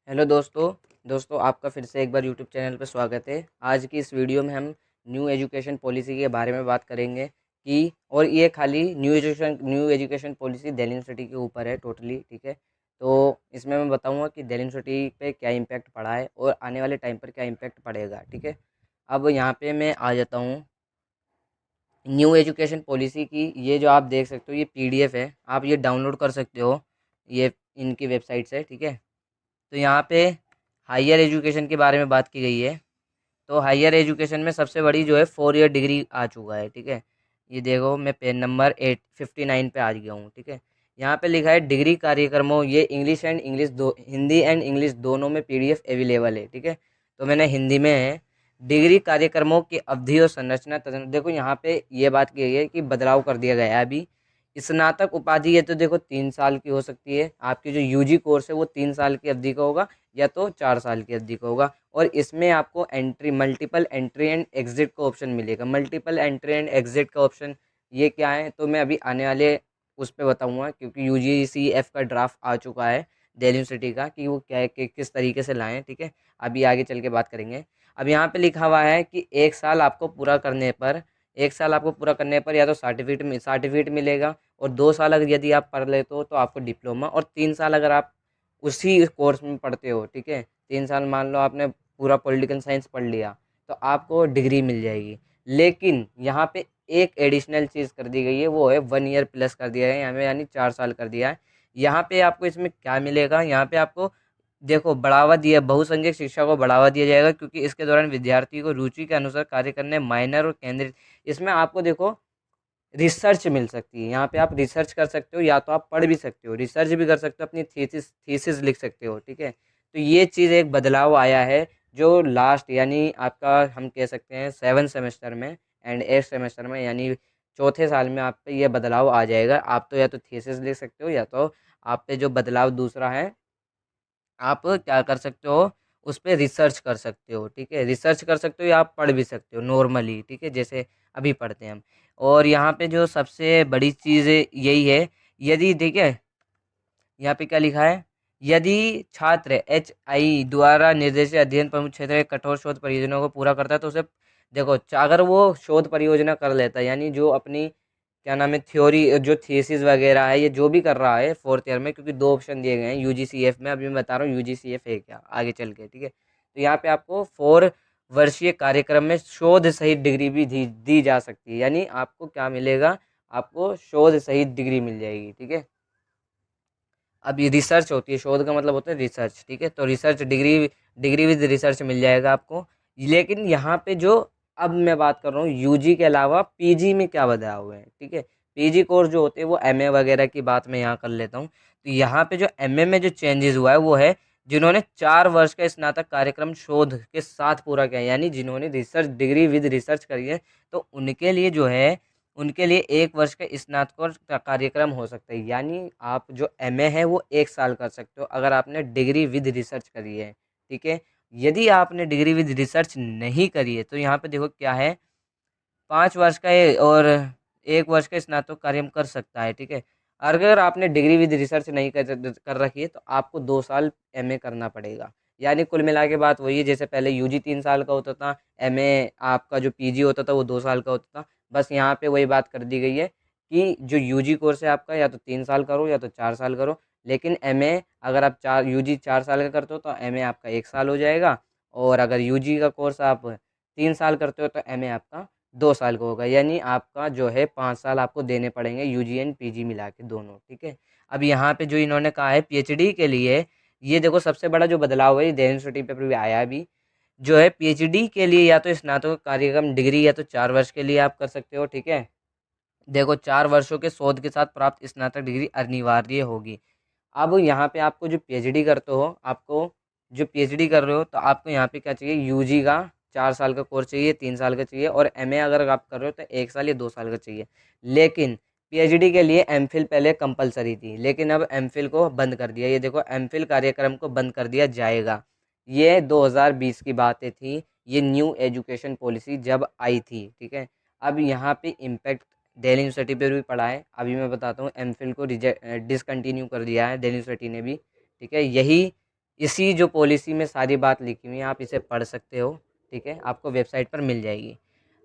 Hello दोस्तों आपका फिर से एक बार यूट्यूब चैनल पर स्वागत है। आज की इस वीडियो में हम न्यू एजुकेशन पॉलिसी के बारे में बात करेंगे कि और ये खाली new education policy Delhi university के ऊपर है टोटली, ठीक है। तो इसमें मैं बताऊंगा कि दिल्ली यूनिवर्सिटी पे क्या इम्पैक्ट पड़ा है और आने वाले टाइम पर क्या इम्पैक्ट पड़ेगा, ठीक है। अब यहाँ पे मैं आ जाता हूँ न्यू एजुकेशन पॉलिसी की। ये जो आप देख सकते हो ये पीडीएफ है, आप ये डाउनलोड कर सकते हो ये इनकी वेबसाइट से, ठीक है। तो यहाँ पे हायर एजुकेशन के बारे में बात की गई है। तो हायर एजुकेशन में सबसे बड़ी जो है 4 ईयर डिग्री आ चुका है, ठीक है। ये देखो मैं पेज नंबर 859 पे आ गया हूँ, ठीक है। यहाँ पे लिखा है डिग्री कार्यक्रमों, ये इंग्लिश एंड इंग्लिश दो, हिंदी एंड इंग्लिश दोनों में पीडीएफ अवेलेबल है, ठीक है। तो मैंने हिंदी में है। डिग्री कार्यक्रमों की अवधि और संरचना देखो यहाँ पे ये बात की गई है कि बदलाव कर दिया गया है अभी। स्नातक उपाधि ये तो देखो 3 साल की हो सकती है, आपकी जो यूजी कोर्स है वो 3 साल की अवधि का होगा या तो 4 साल की अवधि का होगा। और इसमें आपको मल्टीपल एंट्री एंड एग्जिट का ऑप्शन मिलेगा। मल्टीपल एंट्री एंड एग्जिट का ऑप्शन ये क्या है तो मैं अभी आने वाले उस पर बताऊंगा, क्योंकि यूजीसीएफ का ड्राफ्ट आ चुका है दिल्ली यूनिवर्सिटी का कि वो क्या है कि किस तरीके से लाएं, ठीक है। अभी आगे चल के बात करेंगे। अब यहाँ पे लिखा हुआ है कि 1 साल आपको पूरा करने पर या तो सर्टिफिकेट मिलेगा, और 2 साल अगर यदि आप पढ़ लेते हो तो आपको डिप्लोमा, और 3 साल अगर आप उसी कोर्स में पढ़ते हो, ठीक है। 3 साल मान लो आपने पूरा पॉलिटिकल साइंस पढ़ लिया तो आपको डिग्री मिल जाएगी। लेकिन यहाँ पे एक एडिशनल चीज़ कर दी गई है, वो है 1 ईयर प्लस कर दिया है यहाँ पे, यानी 4 साल कर दिया है। यहाँ पे आपको इसमें क्या मिलेगा, यहाँ पे आपको देखो बढ़ावा दिया, बहुसंख्यक शिक्षा को बढ़ावा दिया जाएगा, क्योंकि इसके दौरान विद्यार्थी को रुचि के अनुसार कार्य करने माइनर और केंद्रित, इसमें आपको देखो रिसर्च मिल सकती है। यहाँ पे आप रिसर्च कर सकते हो या तो आप पढ़ भी सकते हो, रिसर्च भी कर सकते हो, अपनी थीसिस लिख सकते हो, ठीक है। तो ये चीज़ एक बदलाव आया है जो लास्ट यानी आपका हम कह सकते हैं 7 सेमेस्टर में एंड 8 सेमेस्टर में, यानी चौथे साल में आप पे ये बदलाव आ जाएगा। आप तो या तो थीसिस लिख सकते हो या तो आप पे जो बदलाव दूसरा है आप क्या कर सकते हो, उस पे रिसर्च कर सकते हो, ठीक है। रिसर्च कर सकते हो या आप पढ़ भी सकते हो नॉर्मली, ठीक है, जैसे अभी पढ़ते हैं हम। और यहाँ पे जो सबसे बड़ी चीज़ यही है, यदि ठीक है, यहाँ पे क्या लिखा है, यदि छात्र HI द्वारा निर्देशित अध्ययन प्रमुख क्षेत्र के कठोर शोध परियोजना को पूरा करता है तो उसे देखो अगर वो शोध परियोजना कर लेता है, यानी जो अपनी क्या नाम है थ्योरी जो थीसिस वगैरह है, ये जो भी कर रहा है 4th ईयर में, क्योंकि 2 ऑप्शन दिए गए हैं यूजीसीएफ में, अभी मैं बता रहा हूँ यूजीसीएफ है क्या आगे चल के, ठीक है। तो यहाँ पे आपको 4 वर्षीय कार्यक्रम में शोध सहित डिग्री भी दी जा सकती है, यानी आपको क्या मिलेगा, आपको शोध सहित डिग्री मिल जाएगी, ठीक है। अब ये रिसर्च होती है, शोध का मतलब होता है रिसर्च, ठीक है। तो research degree degree with research मिल जाएगा आपको। लेकिन यहाँ पे जो अब मैं बात कर रहा हूँ यूजी के अलावा पीजी में क्या बदलाव हुए हैं, ठीक है। पीजी कोर्स जो होते हैं वो एमए वगैरह की बात मैं यहाँ कर लेता हूँ। तो यहाँ पे जो एमए में जो चेंजेस हुआ है वो है जिन्होंने 4 वर्ष का स्नातक कार्यक्रम शोध के साथ पूरा किया है, यानी जिन्होंने रिसर्च डिग्री विद रिसर्च करी है, तो उनके लिए जो है उनके लिए 1 वर्ष का स्नातकोत्तर का कार्यक्रम हो सकता है। यानी आप जो एमए है वो 1 साल कर सकते हो अगर आपने डिग्री विद रिसर्च करी है, ठीक है। यदि आपने डिग्री विद रिसर्च नहीं करी है तो यहाँ पे देखो क्या है, 5 वर्ष का और 1 वर्ष का स्नातक कार्य कर सकता है, ठीक है। अगर आपने डिग्री विद रिसर्च नहीं कर रखी है तो आपको 2 साल एमए करना पड़ेगा। यानी कुल मिला के बात वही है, जैसे पहले यूजी 3 साल का होता था, एमए आपका जो पीजी होता था वो 2 साल का होता था। बस यहाँ पे वही बात कर दी गई है कि जो यूजी कोर्स है आपका या तो 3 साल करो या तो 4 साल करो। लेकिन एमए अगर आप यूजी 4 साल का करते हो तो एमए आपका 1 साल हो जाएगा। और अगर यूजी का कोर्स आप 3 साल करते हो तो एमए आपका 2 साल का होगा, यानी आपका जो है 5 साल आपको देने पड़ेंगे यूजी एंड पीजी मिला के दोनों, ठीक है। अब यहाँ पे जो इन्होंने कहा है पीएचडी के लिए, ये देखो सबसे बड़ा जो बदलाव है, ये यूनिवर्सिटी पे भी आया है अभी, जो है पीएचडी के लिए या तो स्नातक कार्यक्रम डिग्री या तो 4 वर्ष के लिए आप कर सकते हो, ठीक है। देखो 4 वर्षों के शोध के साथ प्राप्त स्नातक डिग्री अनिवार्य होगी। अब यहाँ पे आपको जो पीएचडी करते हो, आपको जो पीएचडी कर रहे हो तो आपको यहाँ पे क्या चाहिए, यूजी का 4 साल का कोर्स चाहिए, 3 साल का चाहिए, और एमए अगर आप कर रहे हो तो 1 साल या 2 साल का चाहिए। लेकिन पीएचडी के लिए एमफिल पहले कंपलसरी थी, लेकिन अब एमफिल को बंद कर दिया। ये देखो एमफिल कार्यक्रम को बंद कर दिया जाएगा। ये 2020 की बातें थी, ये न्यू एजुकेशन पॉलिसी जब आई थी, ठीक है। अब यहाँ पे इम्पैक्ट दिल्ली यूनिवर्सिटी पे भी पढ़ा है। अभी मैं बताता हूँ एमफिल को डिसकंटिन्यू कर दिया है दिल्ली यूनिवर्सिटी ने भी, ठीक है। यही इसी जो पॉलिसी में सारी बात लिखी हुई है, आप इसे पढ़ सकते हो, ठीक है, आपको वेबसाइट पर मिल जाएगी।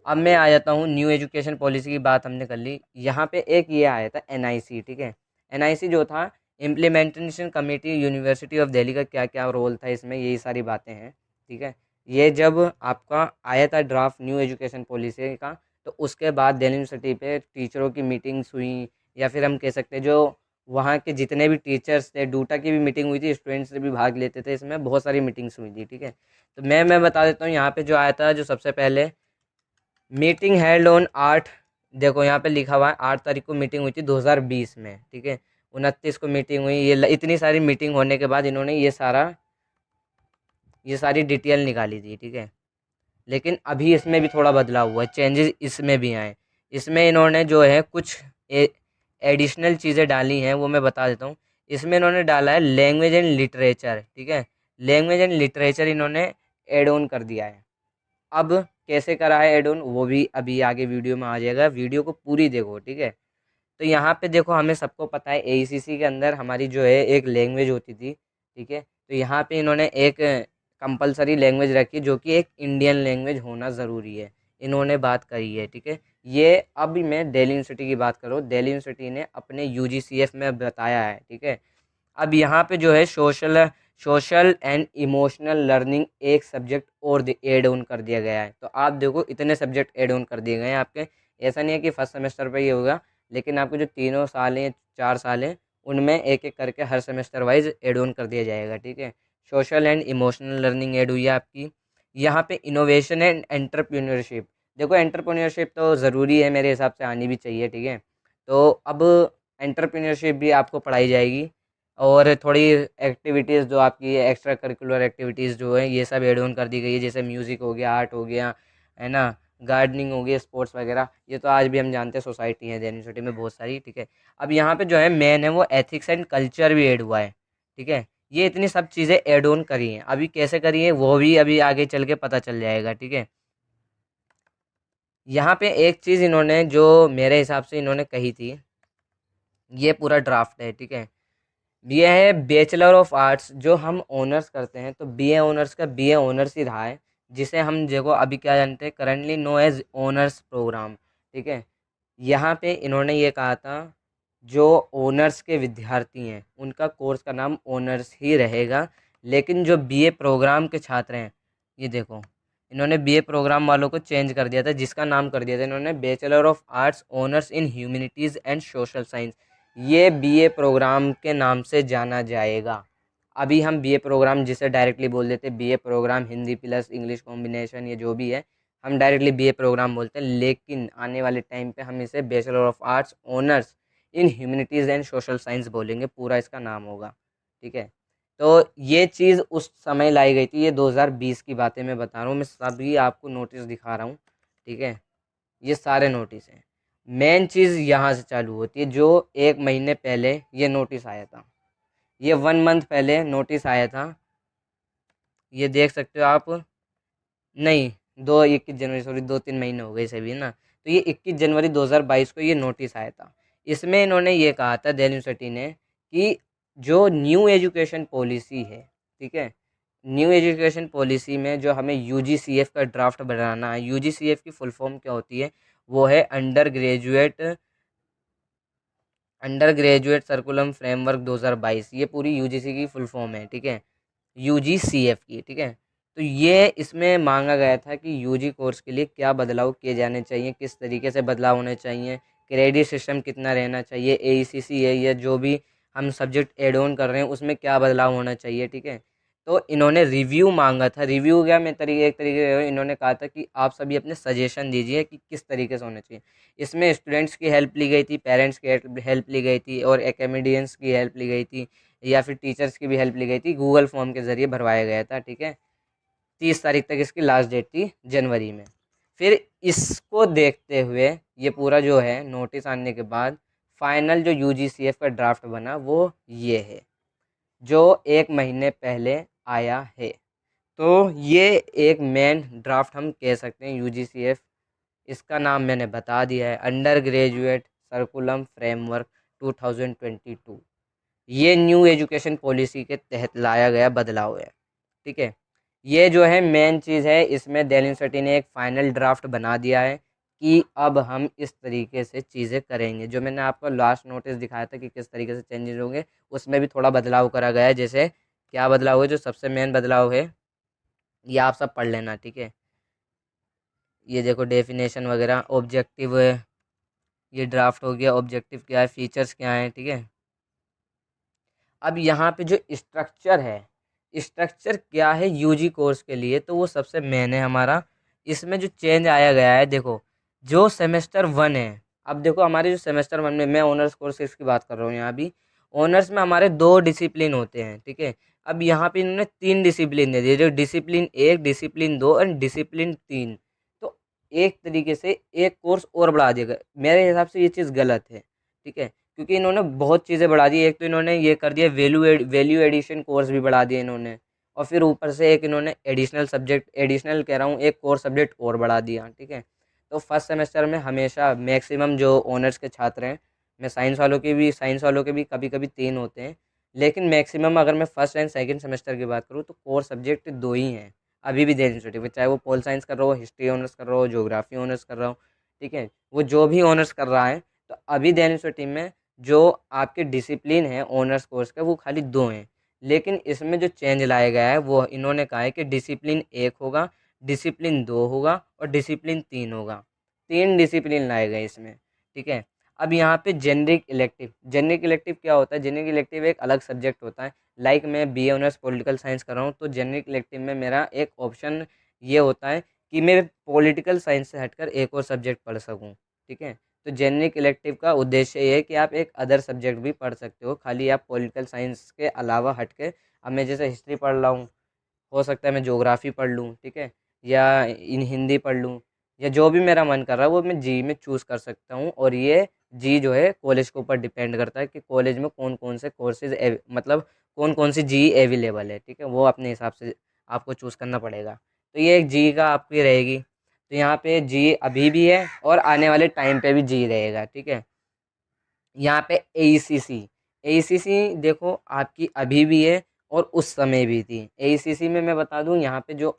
अब मैं आ जाता हूँ, न्यू एजुकेशन पॉलिसी की बात हमने कर ली। यहाँ पे एक ये आया था एनआईसी, ठीक है। एनआईसी जो था, implementation committee university of Delhi का क्या क्या रोल था इसमें, यही सारी बातें हैं, ठीक है। ये जब आपका आया था ड्राफ्ट न्यू एजुकेशन पॉलिसी का, तो उसके बाद दिल्ली यूनिवर्सिटी पे टीचरों की मीटिंग्स हुई, या फिर हम कह सकते हैं जो वहाँ के जितने भी टीचर्स थे, डूटा की भी मीटिंग हुई थी, स्टूडेंट्स से भी भाग लेते थे इसमें, बहुत सारी मीटिंग्स हुई थी, ठीक है। तो मैं बता देता हूँ यहाँ पे जो आया था, जो सबसे पहले मीटिंग हेल्ड ऑन 8, देखो यहाँ पे लिखा हुआ है 8 तारीख को मीटिंग हुई थी 2020 में, ठीक है। 29 को मीटिंग हुई, ये इतनी सारी मीटिंग होने के बाद इन्होंने ये सारी डिटेल निकाली थी, ठीक है। लेकिन अभी इसमें भी थोड़ा बदलाव हुआ है, चेंजेस इसमें भी आए। इसमें इन्होंने जो है कुछ एडिशनल चीज़ें डाली हैं, वो मैं बता देता हूँ। इसमें इन्होंने डाला है लैंग्वेज एंड लिटरेचर, ठीक है। लैंग्वेज एंड लिटरेचर इन्होंने एड ऑन कर दिया है। अब कैसे करा है एड ऑन, वो भी अभी आगे वीडियो में आ जाएगा, वीडियो को पूरी देखो, ठीक है। तो यहाँ पे देखो, हमें सबको पता है एआईसीसी के अंदर हमारी जो है एक लैंग्वेज होती थी, ठीक है। तो यहाँ पे इन्होंने एक कंपलसरी लैंग्वेज रखी, जो कि एक इंडियन लैंग्वेज होना ज़रूरी है, इन्होंने बात करी है, ठीक है। ये अभी मैं दिल्ली यूनिवर्सिटी की बात करूँ, दिल्ली यूनिवर्सिटी ने अपने यूजीसीएफ में बताया है, ठीक है। अब यहाँ पे जो है social social and emotional learning एक सब्जेक्ट और एड ऑन कर दिया गया है। तो आप देखो, इतने सब्जेक्ट ऐड ऑन कर दिए गए हैं आपके। ऐसा नहीं है कि फर्स्ट सेमेस्टर पे ही होगा, लेकिन आपके जो तीनों साल हैं, 4 साल हैं, उनमें एक एक करके हर सेमेस्टर वाइज ऐड ऑन कर दिया जाएगा, ठीक है। Social and emotional learning add हुई है आपकी। यहाँ पे इनोवेशन एंड एंटरप्रेन्योरशिप, देखो एंटरप्रेन्योरशिप तो ज़रूरी है, मेरे हिसाब से आनी भी चाहिए, ठीक है। तो अब एंटरप्रेन्योरशिप भी आपको पढ़ाई जाएगी, और थोड़ी एक्टिविटीज़ जो आपकी एक्स्ट्रा करिकुलर एक्टिविटीज़ जो है, ये सब एड ऑन कर दी गई है, जैसे म्यूज़िक हो गया, आर्ट हो गया, है ना, गार्डनिंग हो गई, स्पोर्ट्स वगैरह। ये तो आज भी हम जानते हैं, सोसाइटी है यूनिवर्सिटी में बहुत सारी, ठीक है। अब यहाँ पे जो है मेन है वो एथिक्स एंड कल्चर भी ऐड हुआ है, ठीक है। ये इतनी सब चीज़ें ऐड ऑन करी हैं, अभी कैसे करी है वो भी अभी आगे चल के पता चल जाएगा, ठीक है। यहाँ पे एक चीज़ इन्होंने जो मेरे हिसाब से इन्होंने कही थी, ये पूरा ड्राफ्ट है, ठीक है। ये है बैचलर ऑफ आर्ट्स, जो हम ऑनर्स करते हैं, तो बीए ऑनर्स का बीए ऑनर्स ही रहा है, जिसे हम देखो अभी क्या जानते हैं, currently know as honours programme, ठीक है। यहाँ पे इन्होंने ये कहा था, जो ऑनर्स के विद्यार्थी हैं उनका कोर्स का नाम ऑनर्स ही रहेगा, लेकिन जो बीए प्रोग्राम के छात्र हैं, ये देखो, इन्होंने बीए प्रोग्राम वालों को चेंज कर दिया था, जिसका नाम कर दिया था इन्होंने bachelor of arts honours in humanities and social science. ये बीए प्रोग्राम के नाम से जाना जाएगा। अभी हम बीए प्रोग्राम जिसे डायरेक्टली बोल देते हैं, BA programme Hindi plus English combination, ये जो भी है, हम डायरेक्टली बीए प्रोग्राम बोलते हैं, लेकिन आने वाले टाइम पे हम इसे bachelor of arts honours in humanities and social science बोलेंगे, पूरा इसका नाम होगा, ठीक है। तो ये चीज़ उस समय लाई गई थी, ये 2020 की बातें मैं बता रहा हूँ, मैं सभी आपको नोटिस दिखा रहा हूँ, ठीक है। ये सारे नोटिस हैं। मेन चीज़ यहाँ से चालू होती है, जो 1 महीने पहले ये नोटिस आया था, ये 1 मंथ पहले नोटिस आया था, ये देख सकते हो आप। नहीं, 21 जनवरी, सॉरी, 2-3 महीने हो गए इसे भी ना। तो ये 21 जनवरी 2022 को ये नोटिस आया था। इसमें इन्होंने ये कहा था दिल्ली यूनिवर्सिटी ने, कि जो न्यू एजुकेशन पॉलिसी है, ठीक है, न्यू एजुकेशन पॉलिसी में जो हमें यूजीसीएफ का ड्राफ्ट बनाना है, यूजीसीएफ की फुल फॉर्म क्या होती है, वो है अंडर ग्रेजुएट सर्कुलम फ्रेमवर्क 2022, ये पूरी यूजीसी की फुल फॉर्म है, ठीक है, यूजीसीएफ की, ठीक है। तो ये इसमें मांगा गया था कि यूजी कोर्स के लिए क्या बदलाव किए जाने चाहिए, किस तरीके से बदलाव होने चाहिए, क्रेडिट सिस्टम कितना रहना चाहिए, एईसीसी है या जो भी हम सब्जेक्ट एड ऑन कर रहे हैं उसमें क्या बदलाव होना चाहिए, ठीक है। तो इन्होंने रिव्यू मांगा था, रिव्यू क्या, मैं तरीके एक तरीके से इन्होंने कहा था कि आप सभी अपने सजेशन दीजिए कि किस तरीके से होना चाहिए। इसमें स्टूडेंट्स की हेल्प ली गई थी, पेरेंट्स की हेल्प ली गई थी, और एकेडमिशियंस की हेल्प ली गई थी, या फिर टीचर्स की भी हेल्प ली गई थी, गूगल फॉर्म के ज़रिए भरवाया गया था, ठीक है। 30 तारीख तक इसकी लास्ट डेट थी, जनवरी में। फिर इसको देखते हुए ये पूरा जो है नोटिस आने के बाद, फाइनल जो यूजीसीएफ का ड्राफ्ट बना वो ये है, जो 1 महीने पहले आया है। तो ये एक मेन ड्राफ्ट हम कह सकते हैं यूजीसीएफ, इसका नाम मैंने बता दिया है, अंडर ग्रेजुएट सर्कुलम फ्रेमवर्क 2022, ये न्यू एजुकेशन पॉलिसी के तहत लाया गया बदलाव है, ठीक है। ये जो है मेन चीज़ है, इसमें दिल्ली यूनिवर्सिटी ने एक फाइनल ड्राफ्ट बना दिया है कि अब हम इस तरीके से चीज़ें करेंगे। जो मैंने आपको लास्ट नोटिस दिखाया था कि किस तरीके से चेंजेस होंगे, उसमें भी थोड़ा बदलाव करा गया है। जैसे क्या बदलाव है, जो सबसे मेन बदलाव है ये आप सब पढ़ लेना, ठीक है। ये देखो डेफिनेशन वगैरह, ऑब्जेक्टिव है, ये ड्राफ्ट हो गया, ऑब्जेक्टिव क्या है, फीचर्स क्या है, ठीक है। अब यहाँ पे जो स्ट्रक्चर है, स्ट्रक्चर क्या है यूजी कोर्स के लिए, तो वो सबसे मेन है हमारा। इसमें जो चेंज आया गया है, देखो जो सेमेस्टर वन है, अब देखो हमारे जो सेमेस्टर वन में, मैं ऑनर्स कोर्सेज की बात कर रहा हूँ यहाँ भी, ऑनर्स में हमारे 2 डिसिप्लिन होते हैं, ठीक है। अब यहाँ पे इन्होंने 3 डिसिप्लिन दे दिए, जो डिसिप्लिन 1, डिसिप्लिन 2 और डिसिप्लिन 3। तो एक तरीके से एक कोर्स और बढ़ा दिया गया, मेरे हिसाब से ये चीज़ गलत है, ठीक है। क्योंकि इन्होंने बहुत चीज़ें बढ़ा दी। एक तो इन्होंने ये कर दिया, वैल्यू एडिशन कोर्स भी बढ़ा दिए इन्होंने, और फिर ऊपर से एक इन्होंने एडिशनल सब्जेक्ट, एडिशनल कह रहा हूँ, एक कोर सब्जेक्ट और बढ़ा दिया, ठीक है। तो फर्स्ट सेमेस्टर में हमेशा मैक्सिमम जो ऑनर्स के छात्र हैं, मैं साइंस वालों के भी कभी कभी 3 होते हैं, लेकिन मैक्सिमम अगर मैं फर्स्ट एंड सेकंड सेमेस्टर की बात करूँ तो कोर सब्जेक्ट 2 ही हैं अभी भी देनी यूनिवर्सिटी में, चाहे वो पोल साइंस कर रहा हो, हिस्ट्री ऑनर्स कर रहा हो, ज्योग्राफी ऑनर्स कर रहा हो, ठीक है। वो जो भी ऑनर्स कर रहा है, तो अभी देनी यूनिवर्सिटी में जो आपके डिसिप्लिन है ऑनर्स कोर्स का, वो खाली 2 हैं। लेकिन इसमें जो चेंज लाया गया है, वो इन्होंने कहा है कि डिसिप्लिन 1 होगा, डिसिप्लिन 2 होगा और डिसिप्लिन 3 होगा। 3 डिसिप्लिन लाए गए इसमें, ठीक है। अब यहाँ पे जेनरिक इलेक्टिव क्या होता है, जेनरिक इलेक्टिव एक अलग सब्जेक्ट होता है। लाइक मैं बीए ऑनर्स पॉलिटिकल साइंस कर रहा हूँ, तो जेनरिक इलेक्टिव में मेरा एक ऑप्शन ये होता है कि मैं पॉलिटिकल साइंस से हटकर एक और सब्जेक्ट पढ़ सकूँ, ठीक है। तो जेनरिक इलेक्टिव का उद्देश्य ये है कि आप एक अदर सब्जेक्ट भी पढ़ सकते हो, खाली आप पॉलिटिकल साइंस के अलावा हट के। अब मैं जैसे हिस्ट्री पढ़ रहा हूँ, हो सकता है मैं ज्योग्राफी पढ़ लूँ, ठीक है, या इन हिंदी पढ़ लूँ, या जो भी मेरा मन कर रहा है वो मैं जी में चूज़ कर सकता हूँ। और ये जी जो है कॉलेज के ऊपर डिपेंड करता है कि कॉलेज में कौन कौन से कोर्सेज, मतलब कौन कौन सी जी अवेलेबल है, ठीक है। वो अपने हिसाब से आपको चूज़ करना पड़ेगा। तो ये एक जी का आपकी रहेगी। तो यहाँ पे जी अभी भी है और आने वाले टाइम पे भी जी रहेगा, ठीक है। यहाँ पे एईसीसी देखो आपकी अभी भी है और उस समय भी थी। एईसीसी में मैं बता दूं, यहाँ पे जो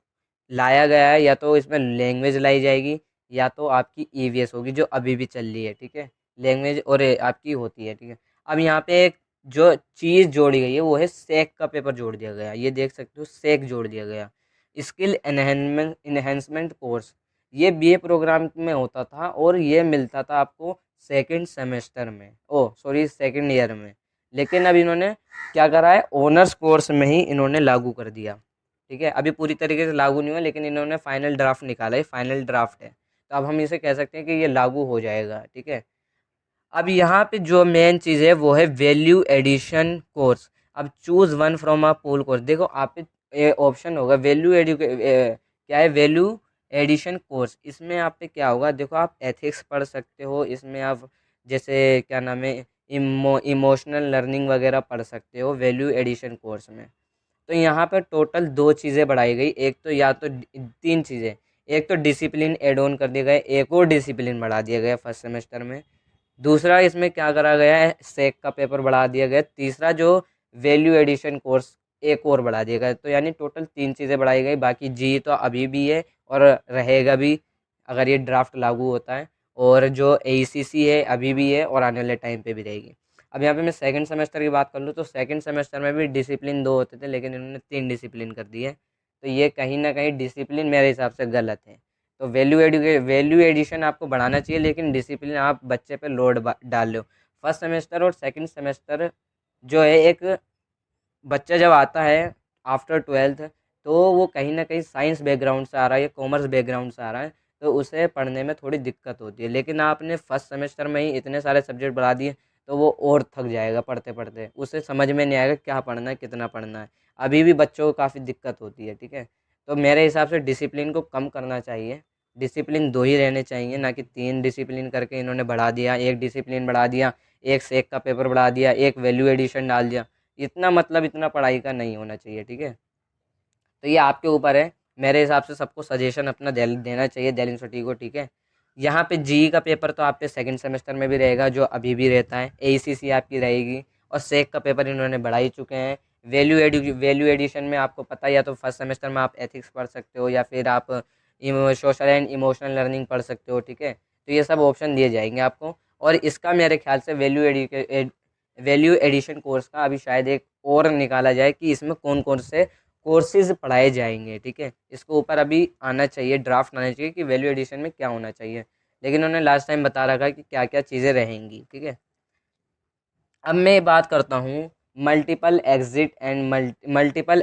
लाया गया है, या तो इसमें लैंग्वेज लाई जाएगी, या तो आपकी ईवीएस होगी जो अभी भी चल रही है, ठीक है। लैंग्वेज और आपकी होती है, ठीक है। अब यहाँ पे एक जो चीज़ जोड़ी गई है, वो है सेक का पेपर जोड़ दिया गया, ये देख सकते हो, सेक जोड़ दिया गया, स्किल एनहेंसमेंट कोर्स। ये बीए प्रोग्राम में होता था और ये मिलता था आपको सेकंड सेमेस्टर में, ओ सॉरी सेकंड ईयर में। लेकिन अब इन्होंने क्या करा है, ऑनर्स कोर्स में ही इन्होंने लागू कर दिया, ठीक है। अभी पूरी तरीके से लागू नहीं हुआ, लेकिन इन्होंने फाइनल ड्राफ्ट निकाला है, फाइनल ड्राफ्ट है, तो अब हम इसे कह सकते हैं कि ये लागू हो जाएगा, ठीक है। अब यहाँ पे जो मेन चीज़ है वो है वैल्यू एडिशन कोर्स। अब choose one from a pool course, देखो आप पे ऑप्शन होगा क्या है, वैल्यू एडिशन कोर्स। इसमें आप पे क्या होगा, देखो आप एथिक्स पढ़ सकते हो, इसमें आप जैसे क्या नाम है, इमोशनल लर्निंग वगैरह पढ़ सकते हो वैल्यू एडिशन कोर्स में। तो यहाँ पर टोटल 2 चीज़ें बढ़ाई गई, एक तो या तो 3 चीज़ें, एक तो डिसिप्लिन एड ऑन कर दिया गया, एक और डिसिप्लिन बढ़ा दिया गया फर्स्ट सेमेस्टर में। दूसरा इसमें क्या करा गया है, सेक का पेपर बढ़ा दिया गया। तीसरा जो वैल्यू एडिशन कोर्स एक और बढ़ा दिया गया। तो यानी टोटल 3 चीज़ें बढ़ाई गई, बाकी जी तो अभी भी है और रहेगा भी अगर ये ड्राफ्ट लागू होता है। और जो एईसीसी है अभी भी है और आने वाले टाइम पे भी रहेगी। अब यहाँ पे मैं सेकंड सेमेस्टर की बात कर लूँ, तो सेकंड सेमेस्टर में भी डिसिप्लिन 2 होते थे, लेकिन इन्होंने 3 डिसिप्लिन कर दिए। तो ये कहीं ना कहीं डिसिप्लिन मेरे हिसाब से गलत है। तो वैल्यू एडिशन आपको बढ़ाना चाहिए, लेकिन डिसिप्लिन आप बच्चे पे लोड डाल रहे हो। फर्स्ट सेमेस्टर और सेकंड सेमेस्टर जो है, एक बच्चा जब आता है आफ्टर ट्वेल्थ, तो वो कहीं ना कहीं साइंस बैकग्राउंड से आ रहा है या कॉमर्स बैकग्राउंड से आ रहा है, तो उसे पढ़ने में थोड़ी दिक्कत होती है। लेकिन आपने फर्स्ट सेमेस्टर में ही इतने सारे सब्जेक्ट बढ़ा दिए, तो वो और थक जाएगा पढ़ते पढ़ते, उसे समझ में नहीं आएगा क्या पढ़ना है, कितना पढ़ना है। अभी भी बच्चों को काफ़ी दिक्कत होती है, ठीक है। तो मेरे हिसाब से डिसिप्लिन को कम करना चाहिए, डिसिप्लिन 2 ही रहने चाहिए, ना कि 3 डिसिप्लिन करके इन्होंने बढ़ा दिया, एक डिसिप्लिन बढ़ा दिया, एक सेक का पेपर बढ़ा दिया, एक वैल्यू एडिशन डाल दिया। इतना मतलब इतना पढ़ाई का नहीं होना चाहिए, ठीक है। तो ये आपके ऊपर है, मेरे हिसाब से सबको सजेशन अपना देना चाहिए दिल्ली यूनिवर्सिटी को, ठीक है। यहाँ पे जी का पेपर तो आप पे सेकंड सेमेस्टर में भी रहेगा, जो अभी भी रहता है। एईसीसी आपकी रहेगी, और सेक का पेपर इन्होंने बढ़ा ही चुके हैं। वैल्यू एडिशन में आपको पता है, या तो फर्स्ट सेमेस्टर में आप एथिक्स पढ़ सकते हो या फिर आप सोशल एंड इमोशनल लर्निंग पढ़ सकते हो, ठीक है। तो ये सब ऑप्शन दिए जाएंगे आपको। और इसका मेरे ख्याल से वैल्यू एडिशन कोर्स का अभी शायद एक और निकाला जाए कि इसमें कौन कौन से कोर्सेज पढ़ाए जाएंगे, ठीक है। इसको ऊपर अभी आना चाहिए, ड्राफ्ट आना चाहिए कि वैल्यू एडिशन में क्या होना चाहिए, लेकिन उन्होंने लास्ट टाइम बता रखा है कि क्या क्या चीज़ें रहेंगी, ठीक है। अब मैं बात करता हूँ multiple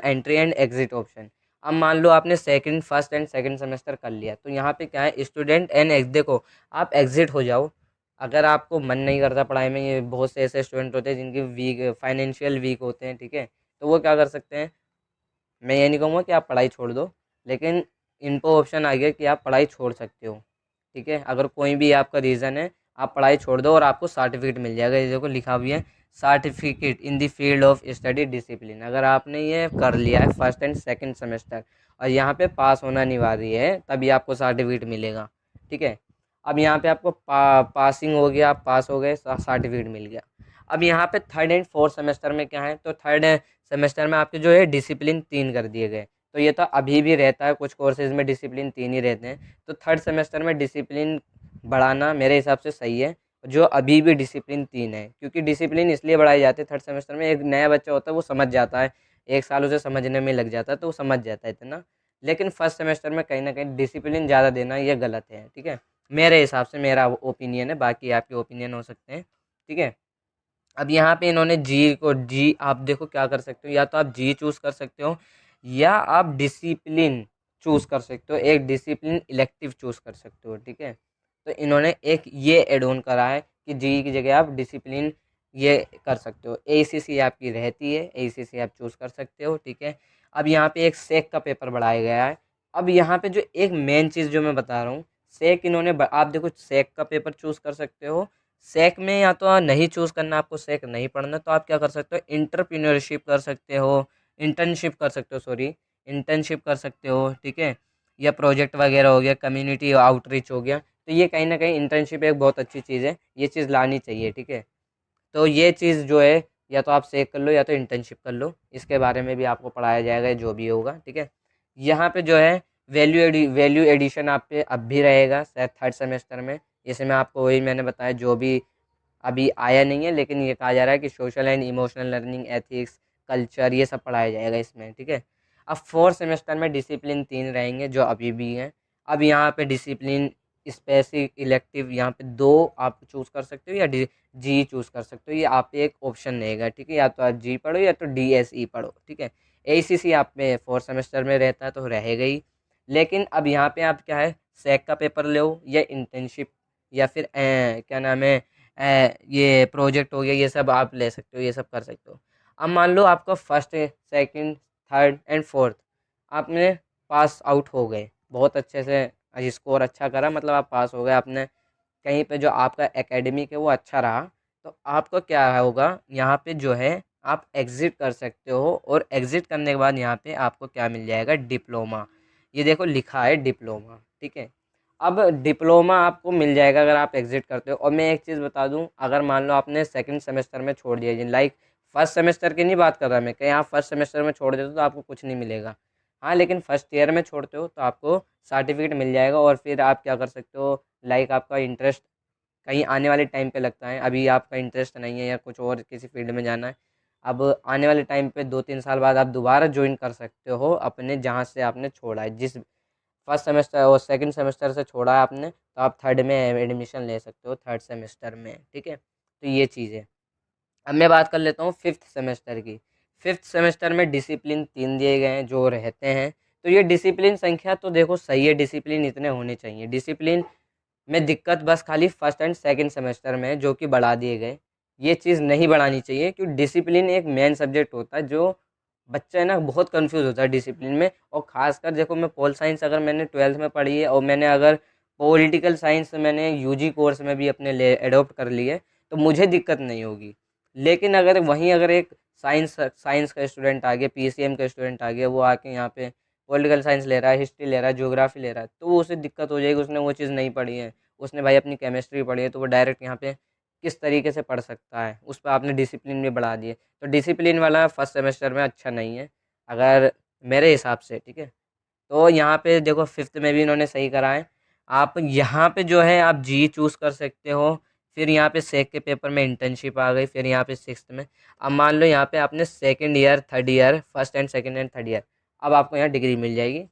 entry and exit option. अब मान लो आपने फर्स्ट एंड सेकंड सेमेस्टर कर लिया, तो यहाँ पे क्या है, स्टूडेंट एंड देखो, आप एग्जिट हो जाओ। अगर आपको मन नहीं करता पढ़ाई में, ये बहुत से ऐसे स्टूडेंट होते हैं जिनके फाइनेंशियल वीक होते हैं, ठीक है। तो वो क्या कर सकते हैं, मैं ये नहीं कहूँगा कि आप पढ़ाई छोड़ दो, लेकिन इनको ऑप्शन आ गया कि आप पढ़ाई छोड़ सकते हो, ठीक है। अगर कोई भी आपका रीज़न है, आप पढ़ाई छोड़ दो और आपको सर्टिफिकेट मिल जाएगा। ये देखो लिखा भी है, certificate in the field of study discipline. अगर आपने ये कर लिया है फर्स्ट एंड सेकंड सेमेस्टर और यहाँ पे पास होना अनिवार्य है, तभी आपको सर्टिफिकेट मिलेगा, ठीक है। अब यहाँ पे आपको पासिंग हो गया, आप पास हो गए, सर्टिफिकेट मिल गया। अब यहाँ पे थर्ड एंड फोर्थ सेमेस्टर में क्या है, तो थर्ड सेमेस्टर में आपके जो है डिसिप्लिन 3 कर दिए गए। तो ये तो अभी भी रहता है, कुछ कोर्सेज में डिसिप्लिन 3 ही रहते हैं। तो थर्ड सेमेस्टर में डिसिप्लिन बढ़ाना मेरे हिसाब से सही है, जो अभी भी डिसिप्लिन 3 है। क्योंकि डिसिप्लिन इसलिए बढ़ाए जाते हैं थर्ड सेमेस्टर में, एक नया बच्चा होता है वो समझ जाता है, एक साल उसे समझने में लग जाता है तो वो समझ जाता है इतना। लेकिन फर्स्ट सेमेस्टर में कहीं ना कहीं डिसिप्लिन ज़्यादा देना ये गलत है, ठीक है। मेरे हिसाब से मेरा ओपिनियन है, बाकी आपके ओपिनियन हो सकते हैं, ठीक है। अब यहाँ पे इन्होंने जी आप देखो क्या कर सकते हो, या तो आप जी चूज़ कर सकते हो या आप डिसिप्लिन चूज़ कर सकते हो, एक डिसिप्लिन इलेक्टिव चूज़ कर सकते हो, ठीक है। तो इन्होंने एक ये एड ऑन करा है कि जी की जगह आप डिसिप्लिन ये कर सकते हो। एसीसी आपकी रहती है, एसीसी आप चूज़ कर सकते हो, ठीक है। अब यहाँ पे एक सेक का पेपर बढ़ाया गया है। अब यहाँ पे जो एक मेन चीज़ जो मैं बता रहा हूँ, सेक इन्होंने आप देखो सेक का पेपर चूज़ कर सकते हो। सेक में या तो नहीं चूज़ करना, आपको सेक नहीं पढ़ना, तो आप क्या कर सकते हो, इंटरप्रेन्योरशिप कर सकते हो, इंटर्नशिप कर सकते हो, सॉरी, इंटर्नशिप कर सकते हो, ठीक है। या प्रोजेक्ट वगैरह हो गया, कम्युनिटी आउटरीच हो गया। तो ये कहीं ना कहीं इंटर्नशिप एक बहुत अच्छी चीज़ है, ये चीज़ लानी चाहिए, ठीक है। तो ये चीज़ जो है, या तो आप सेक कर लो या तो इंटर्नशिप कर लो, इसके बारे में भी आपको पढ़ाया जाएगा जो भी होगा, ठीक है। यहाँ पे जो है वैल्यू एडिशन आप पे अब भी रहेगा शायद थर्ड सेमेस्टर में। जैसे मैं आपको वही मैंने बताया, जो भी अभी आया नहीं है, लेकिन ये कहा जा रहा है कि social and emotional learning, ethics, culture, ये सब पढ़ाया जाएगा इसमें, ठीक है। अब फोर्थ सेमेस्टर में डिसिप्लिन 3 रहेंगे जो अभी भी हैं। अब यहाँ पे डिसिप्लिन स्पेसिफिक इलेक्टिव यहाँ पे 2 आप चूज़ कर सकते हो या जी चूज़ कर सकते हो, ये आप पे एक ऑप्शन रहेगा, ठीक है। या तो आप जी पढ़ो या तो डीएसई पढ़ो, ठीक है। एसीसी आप में फोर्थ सेमेस्टर में रहता है तो रहेगा ही। लेकिन अब यहाँ पे आप क्या है, सेक का पेपर लो या इंटर्नशिप या फिर क्या नाम है, ये प्रोजेक्ट हो गया, ये सब आप ले सकते हो, ये सब कर सकते हो। अब मान लो आपका first second third and fourth आपने पास आउट हो गए, बहुत अच्छे से स्कोर अच्छा करा, मतलब आप पास हो गए, आपने कहीं पे जो आपका एकेडमिक है वो अच्छा रहा, तो आपको क्या होगा, यहाँ पे जो है आप एग्ज़िट कर सकते हो। और एग्ज़िट करने के बाद यहाँ पे आपको क्या मिल जाएगा, डिप्लोमा। ये देखो लिखा है डिप्लोमा, ठीक है। अब डिप्लोमा आपको मिल जाएगा अगर आप एग्ज़िट करते हो। और मैं एक चीज़ बता दूँ, अगर मान लो आपने सेकंड सेमेस्टर में छोड़ दिया, जिन लाइक फर्स्ट सेमेस्टर की नहीं बात कर रहा मैं, कहीं आप फर्स्ट सेमेस्टर में छोड़ देते हो तो आपको कुछ नहीं मिलेगा। हाँ, लेकिन फर्स्ट ईयर में छोड़ते हो तो आपको सर्टिफिकेट मिल जाएगा और फिर आप क्या कर सकते हो, लाइक आपका इंटरेस्ट कहीं आने वाले टाइम पे लगता है, अभी आपका इंटरेस्ट नहीं है या कुछ और किसी फील्ड में जाना है, अब आने वाले टाइम पे 2-3 साल बाद आप दोबारा ज्वाइन कर सकते हो अपने जहाँ से आपने छोड़ा है। जिस फर्स्ट सेमेस्टर और सेकंड सेमेस्टर से छोड़ा है आपने, तो आप थर्ड में एडमिशन ले सकते हो थर्ड सेमेस्टर में, ठीक है। तो ये चीज़ है। अब मैं बात कर लेता हूँ फिफ्थ सेमेस्टर की। फिफ्थ सेमेस्टर में डिसिप्लिन 3 दिए गए हैं जो रहते हैं। तो ये डिसिप्लिन संख्या तो देखो सही है, डिसिप्लिन इतने होने चाहिए। डिसिप्लिन में दिक्कत बस खाली फर्स्ट एंड सेकंड सेमेस्टर में है, जो कि बढ़ा दिए गए। ये चीज़ नहीं बढ़ानी चाहिए, क्योंकि डिसिप्लिन एक मेन सब्जेक्ट होता है, जो बच्चा है ना बहुत कंफ्यूज होता है डिसिप्लिन में। और ख़ासकर देखो, मैं पोल साइंस अगर मैंने 12th में पढ़ी है और मैंने अगर पॉलिटिकल साइंस मैंने यूजी कोर्स में भी अपने ले एडोप्ट कर ली है, तो मुझे दिक्कत नहीं होगी। लेकिन अगर वहीं अगर एक साइंस साइंस का स्टूडेंट आ गया, पीसीएम का स्टूडेंट आ गया, वो आके यहाँ पे पॉलिटिकल साइंस ले रहा है, हिस्ट्री ले रहा है, ज्योग्राफी ले रहा है, तो वो उसे दिक्कत हो जाएगी, उसने वो चीज़ नहीं पढ़ी है, उसने भाई अपनी केमिस्ट्री पढ़ी है, तो वो डायरेक्ट यहाँ पे किस तरीके से पढ़ सकता है, उस पर आपने डिसिप्लिन भी बढ़ा दिए। तो डिसिप्लिन वाला फर्स्ट सेमेस्टर में अच्छा नहीं है, अगर मेरे हिसाब से, ठीक है। तो यहाँ पे देखो फिफ्थ में भी इन्होंने सही करा है। आप यहाँ पे जो है आप जी चूज़ कर सकते हो, फिर यहाँ पे सेक के पेपर में इंटर्नशिप आ गई, फिर यहाँ पे सिक्स्थ में। अब मान लो यहाँ पे आपने second year third year, first and second and third year, अब आपको यहाँ डिग्री मिल जाएगी।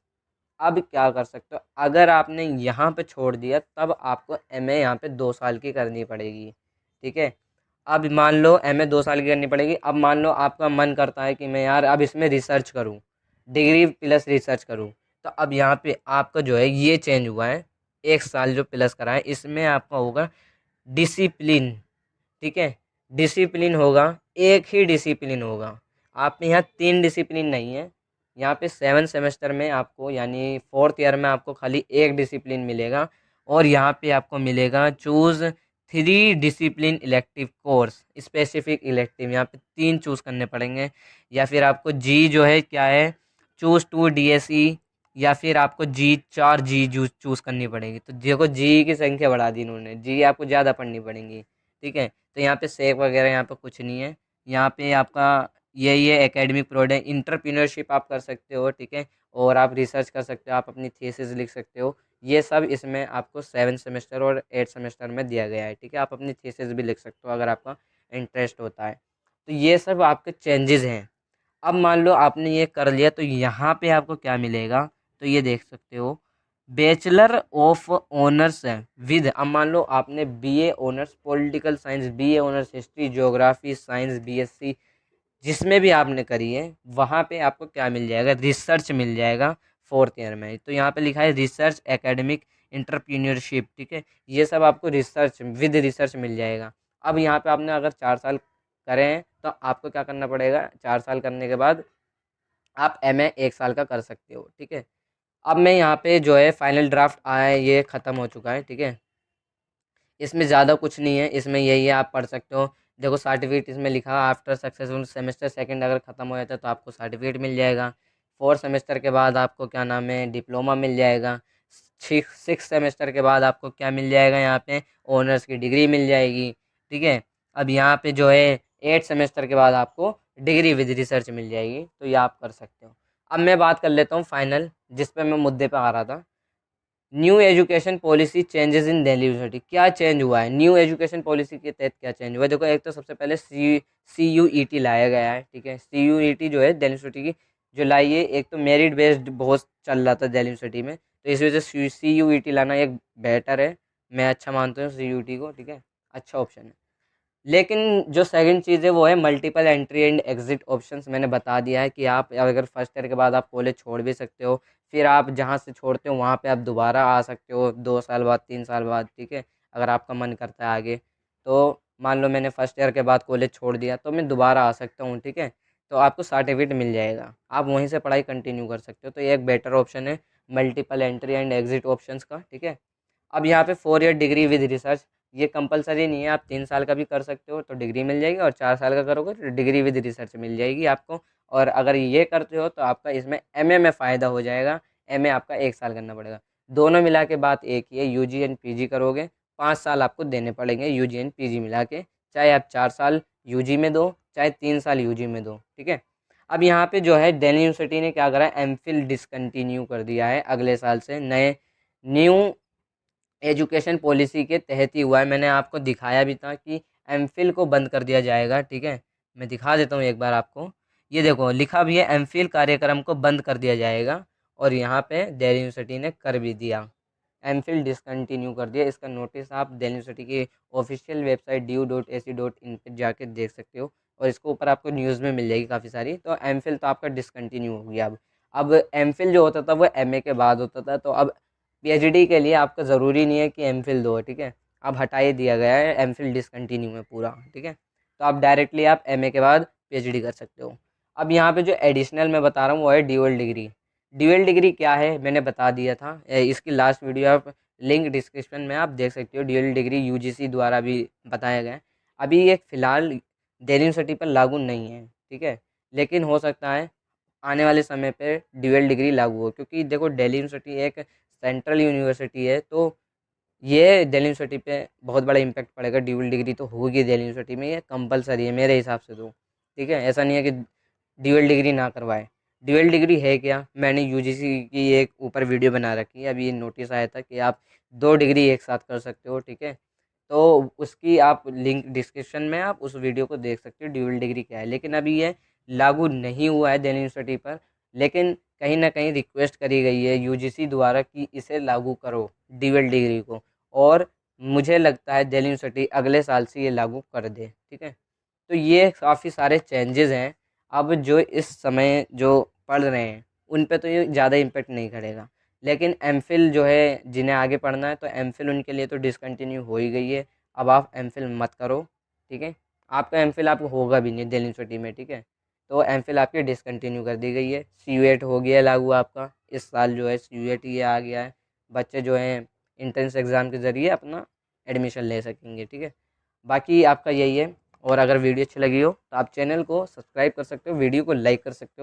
अब क्या कर सकते हो, अगर आपने यहाँ पे छोड़ दिया तब आपको एमए यहाँ पे 2 साल की करनी पड़ेगी, ठीक है। अब मान लो एमए 2 साल की करनी पड़ेगी। अब मान लो आपका मन करता है कि मैं यार अब इसमें रिसर्च करूँ, डिग्री प्लस रिसर्च करूँ, तो अब यहाँ पे आपका जो है ये चेंज हुआ है, 1 साल जो प्लस करा है इसमें आपका होगा डिसिप्लिन, ठीक है। डिसिप्लिन होगा, एक ही डिसिप्लिन होगा। आप में यहाँ 3 डिसिप्लिन नहीं है, यहाँ पे 7 सेमेस्टर में आपको यानी फोर्थ ईयर में आपको खाली एक डिसिप्लिन मिलेगा। और यहाँ पे आपको मिलेगा choose 3 discipline elective course, specific elective, यहाँ पे 3 चूज़ करने पड़ेंगे। या फिर आपको जी जो है क्या है, चूज़ 2 डीएसई, या फिर आपको जी 4 जी चूज़ करनी पड़ेगी। तो देखो जी की संख्या बढ़ा दी इन्होंने, जी आपको ज़्यादा पढ़नी पड़ेंगी, ठीक है। तो यहाँ पे सेक वगैरह यहाँ पे कुछ नहीं है। यहाँ पे आपका यही है एकेडमिक प्रोडक्ट, इंटरप्रेन्योरशिप आप कर सकते हो, ठीक है। और आप रिसर्च कर सकते हो, आप अपनी थीसिस लिख सकते हो। ये सब इसमें आपको 7 सेमेस्टर और 8 सेमेस्टर में दिया गया है, ठीक है। आप अपनी थीसिस भी लिख सकते हो अगर आपका इंटरेस्ट होता है। तो ये सब आपके चेंजेस हैं। अब मान लो आपने ये कर लिया तो यहाँ पे आपको क्या मिलेगा, तो ये देख सकते हो बैचलर ऑफ ऑनर्स है विद। अब मान लो आपने BA honours political science, BA honours history, geography, science, BSc जिसमें भी आपने करी है, वहाँ पे आपको क्या मिल जाएगा, रिसर्च मिल जाएगा फोर्थ ईयर में। तो यहाँ पे लिखा है रिसर्च एकेडमिक इंटरप्रीनियरशिप, ठीक है। ये सब आपको रिसर्च विद रिसर्च मिल जाएगा। अब यहाँ पे आपने अगर 4 साल करे हैं तो आपको क्या करना पड़ेगा, 4 साल करने के बाद आप एमए 1 साल का कर सकते हो, ठीक है। अब मैं यहाँ पे जो है फाइनल ड्राफ्ट आया है, ये ख़त्म हो चुका है, ठीक है। इसमें ज़्यादा कुछ नहीं है, इसमें यही है आप पढ़ सकते हो। देखो सर्टिफिकेट इसमें लिखा आफ्टर सक्सेसफुल सेमेस्टर सेकंड, अगर ख़त्म हो जाता है तो आपको सर्टिफिकेट मिल जाएगा। फोर्थ सेमेस्टर के बाद आपको क्या नाम है डिप्लोमा मिल जाएगा। सिक्स सेमेस्टर के बाद आपको क्या मिल जाएगा, यहाँ पे ऑनर्स की डिग्री मिल जाएगी, ठीक है। अब यहाँ पे जो है 8 सेमेस्टर के बाद आपको डिग्री विद रिसर्च मिल जाएगी, तो ये आप कर सकते हो। अब मैं बात कर लेता हूँ फाइनल, जिस पे मैं मुद्दे पे आ रहा था। New education policy changes in Delhi university, क्या चेंज हुआ है न्यू एजुकेशन पॉलिसी के तहत, क्या चेंज हुआ है। देखो एक तो सबसे पहले सी यू ई टी लाया गया है, ठीक है। सी यू ई टी जो है दिल्ली यूनिवर्सिटी की जो लाई है, एक तो मेरिट बेस्ड बहुत चल रहा था दिल्ली यूनिवर्सिटी में, तो इस वजह से सी यू ई टी लाना एक बेटर है। मैं अच्छा मानता हूँ सी यू टी को, ठीक है, अच्छा ऑप्शन है। लेकिन जो सेकंड चीज़ है वो है multiple entry and exit options. मैंने बता दिया है कि आप अगर फर्स्ट ईयर के बाद आप कॉलेज छोड़ भी सकते हो, फिर आप जहाँ से छोड़ते हो वहाँ पे आप दोबारा आ सकते हो 2 साल बाद 3 साल बाद, ठीक है। अगर आपका मन करता है आगे, तो मान लो मैंने फर्स्ट ईयर के बाद कॉलेज छोड़ दिया तो मैं दोबारा आ सकता हूँ, ठीक है। तो आपको सर्टिफिकेट मिल जाएगा, आप वहीं से पढ़ाई कंटिन्यू कर सकते हो। तो ये एक बेटर ऑप्शन है multiple entry and exit options का, ठीक है। अब यहाँ पे 4 ईयर डिग्री विद रिसर्च, ये कंपलसरी नहीं है, आप 3 साल का भी कर सकते हो तो डिग्री मिल जाएगी, और 4 साल का करोगे तो डिग्री विद रिसर्च मिल जाएगी आपको। और अगर ये करते हो तो आपका इसमें एमए में फ़ायदा हो जाएगा, एमए आपका 1 साल करना पड़ेगा। दोनों मिला के बात एक ही है, यूजी एंड पीजी करोगे 5 साल आपको देने पड़ेंगे यूजी एंड पीजी मिला के, चाहे आप 4 साल यूजी में दो चाहे 3 साल यूजी में दो, ठीक है। अब यहाँ पे जो है दिल्ली यूनिवर्सिटी ने क्या करा है, एमफिल डिसकंटिन्यू कर दिया है अगले साल से, नए न्यू एजुकेशन पॉलिसी के तहत ही हुआ है। मैंने आपको दिखाया भी था कि एमफिल को बंद कर दिया जाएगा, ठीक है। मैं दिखा देता हूँ एक बार आपको, ये देखो लिखा भी है एमफिल कार्यक्रम को बंद कर दिया जाएगा, और यहाँ पे दिल्ली यूनिवर्सिटी ने कर भी दिया, एमफिल डिसकंटिन्यू कर दिया। इसका नोटिस आप दिल्ली यूनिवर्सिटी की ऑफिशियल वेबसाइट du.ac.in पे जाके देख सकते हो, और इसको ऊपर आपको न्यूज़ में मिल जाएगी काफ़ी सारी। तो एमफिल तो आपका डिसकंटिन्यू हो गया। अब एमफिल जो होता था वो एमए के बाद होता था, तो अब पीएचडी के लिए आपका ज़रूरी नहीं है कि एमफिल दो, ठीक है। अब हटा ही दिया गया है, एमफिल डिसकंटिन्यू है पूरा, ठीक है। तो आप डायरेक्टली आप एमए के बाद पीएचडी कर सकते हो। अब यहाँ पे जो एडिशनल मैं बता रहा हूँ वो है ड्यूअल डिग्री। ड्यूअल डिग्री क्या है मैंने बता दिया था, इसकी लास्ट वीडियो आप लिंक डिस्क्रिप्शन में आप देख सकते हो। ड्यूअल डिग्री यूजीसी द्वारा भी बताया गया है। अभी ये फ़िलहाल दिल्ली यूनिवर्सिटी पर लागू नहीं है, ठीक है, लेकिन हो सकता है आने वाले समय पे ड्यूअल डिग्री लागू हो, क्योंकि देखो दिल्ली यूनिवर्सिटी एक सेंट्रल यूनिवर्सिटी है, तो ये दिल्ली यूनिवर्सिटी पे बहुत बड़ा इम्पैक्ट पड़ेगा। ड्यूअल डिग्री तो होगी दिल्ली यूनिवर्सिटी में, ये कंपलसरी है मेरे हिसाब से तो, ठीक है। ऐसा नहीं है कि ड्यूअल डिग्री ना करवाए। ड्यूअल डिग्री है क्या, मैंने यूजीसी की एक ऊपर वीडियो बना रखी है, अभी ये नोटिस आया था कि आप 2 डिग्री एक साथ कर सकते हो, ठीक है। तो उसकी आप लिंक डिस्क्रिप्शन में, आप उस वीडियो को देख सकते हो ड्यूअल डिग्री क्या है। लेकिन अभी ये लागू नहीं हुआ है दिल्ली यूनिवर्सिटी पर, लेकिन कहीं न कहीं रिक्वेस्ट करी गई है यूजीसी द्वारा कि इसे लागू करो, ड्यूअल डिग्री को। और मुझे लगता है दिल्ली यूनिवर्सिटी अगले साल से ये लागू कर दे, ठीक है। तो ये काफ़ी सारे चेंजेस हैं। अब जो इस समय जो पढ़ रहे हैं उन पे तो ये ज़्यादा इम्पेक्ट नहीं करेगा, लेकिन एमफिल जो है जिन्हें आगे पढ़ना है, तो एमफिल उनके लिए तो डिसकंटिन्यू हो ही गई है। अब आप एमफिल मत करो, ठीक है। आपका एमफिल आपको होगा भी नहीं दिल्ली यूनिवर्सिटी में, ठीक है। तो एमफिल आपकी डिसकंटिन्यू कर दी गई है। सीयूएट हो गया लागू आपका, इस साल जो है सीयूएट ये आ गया है। बच्चे जो हैं एंट्रेंस एग्ज़ाम के ज़रिए अपना एडमिशन ले सकेंगे, ठीक है। बाकी आपका यही है। और अगर वीडियो अच्छी लगी हो तो आप चैनल को सब्सक्राइब कर सकते हो, वीडियो को लाइक कर सकते हो।